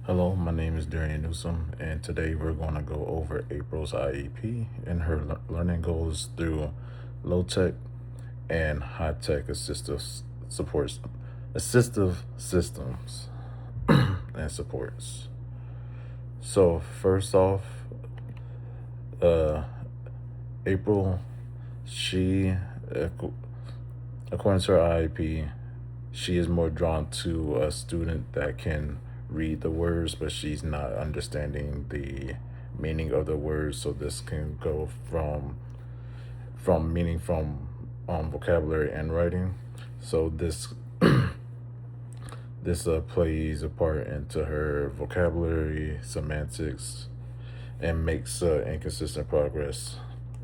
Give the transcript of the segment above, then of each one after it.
Hello, my name is Darian Newsom, and today we're going to go over April's IEP and her learning goals through low tech and high tech assistive systems and supports. So, first off, uh, April, she, ac- according to her IEP, she is more drawn to a student that can read the words, but she's not understanding the meaning of the words. So this can go from meaning from vocabulary and writing. So this plays a part into her vocabulary, semantics, and makes inconsistent progress,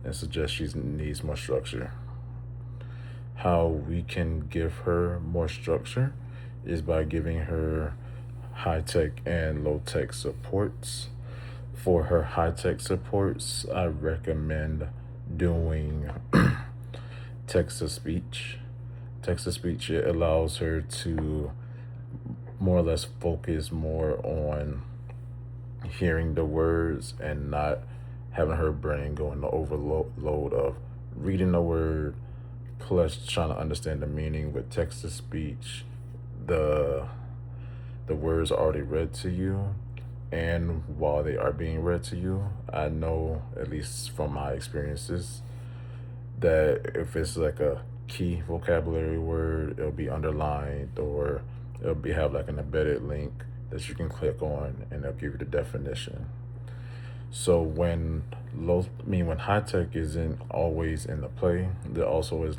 and suggests she needs more structure. How we can give her more structure is by giving her high tech and low tech supports. For her high tech supports, I recommend doing text to speech. Text to speech, it allows her to more or less focus more on hearing the words and not having her brain go into overload of reading the word plus trying to understand the meaning. With text to speech, the the words are already read to you, and while they are being read to you, I know, at least from my experiences, that if it's like a key vocabulary word, it'll be underlined, or it'll be have like an embedded link that you can click on and it'll give you the definition. So when high tech isn't always in the play, there also is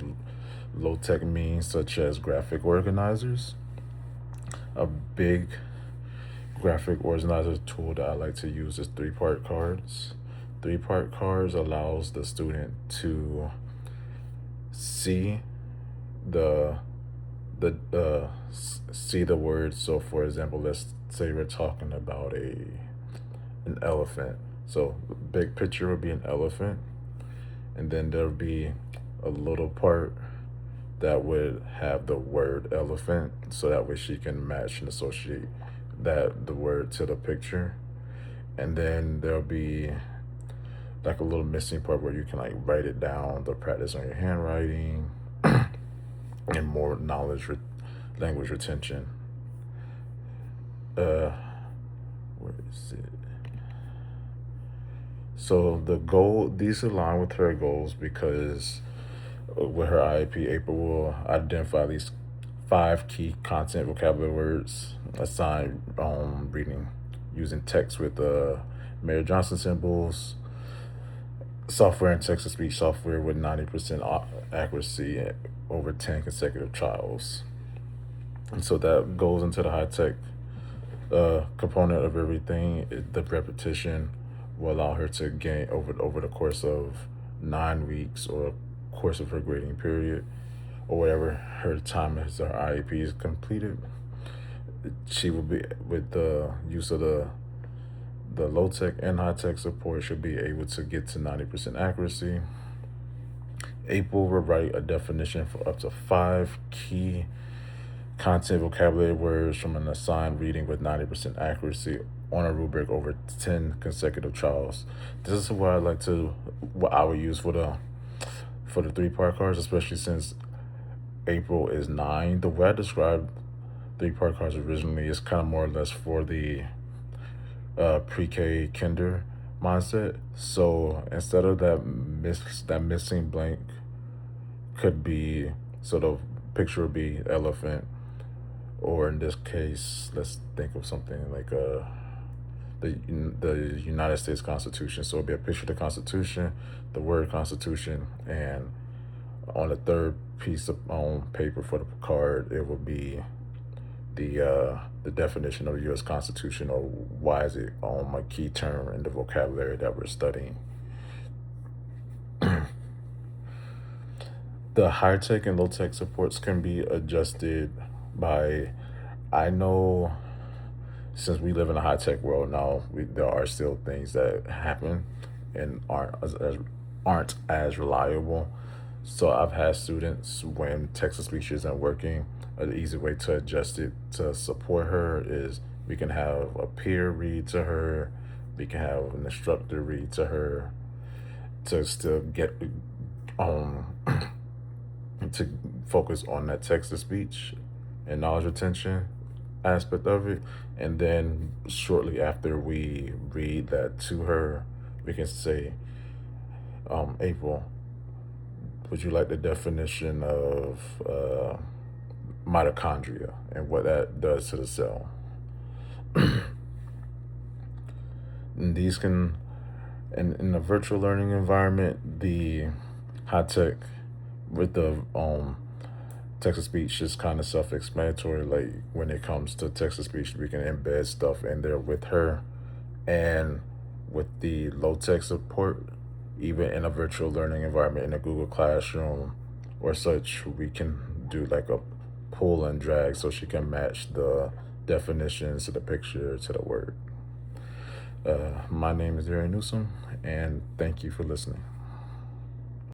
low tech means such as graphic organizers. A big graphic organizer tool that I like to use is three-part cards. Three-part cards allows the student to see the see the words. So for example, let's say we're talking about an elephant. So the big picture would be an elephant, and then there'll be a little part that would have the word elephant, so that way she can match and associate the word to the picture. And then there'll be like a little missing part where you can like write it down to practice on your handwriting and more language retention. uh where is it? So the goal, these align with her goals because with her IEP, April will identify at least 5 key content vocabulary words, assign reading using text with Mary Johnson symbols, software and text to speech software with 90% accuracy over 10 consecutive trials. And so that goes into the high tech component of everything. The repetition will allow her to gain over the course of 9 weeks, or course of her grading period, or whatever her time as her IEP is completed. She will be, with the use of the low tech and high tech support, should be able to get to 90% accuracy. April will write a definition for up to 5 key content vocabulary words from an assigned reading with 90% accuracy on a rubric over 10 consecutive trials. This is what I would use for the three-part cards, especially since April is 9. The way I described three-part cards originally is kind of more or less for the pre-K kinder mindset. So instead of that missing blank, could be, so the picture would be elephant, or in this case, let's think of something like the United States Constitution. So it'd be a picture of the Constitution, the word Constitution, and on the third piece of paper for the card, it would be the definition of the U.S. Constitution, or why is it a key term in the vocabulary that we're studying. The high tech and low tech supports can be adjusted by, I know, since we live in a high tech world now, there are still things that happen and aren't as reliable. So I've had students, when text to speech isn't working, an easy way to adjust it to support her is We can have a peer read to her. We can have an instructor read to her to still get um to focus on that text to speech and knowledge retention aspect of it. And then shortly after we read that to her, we can say, April, would you like the definition of mitochondria and what that does to the cell? And these can, in a virtual learning environment, the high tech with the text to speech is kind of self-explanatory. Like when it comes to text to speech, we can embed stuff in there with her, and with the low tech support, even in a virtual learning environment in a Google Classroom or such, we can do like a pull and drag so she can match the definitions to the picture to the word. My name is Jerry Newsom, and thank you for listening.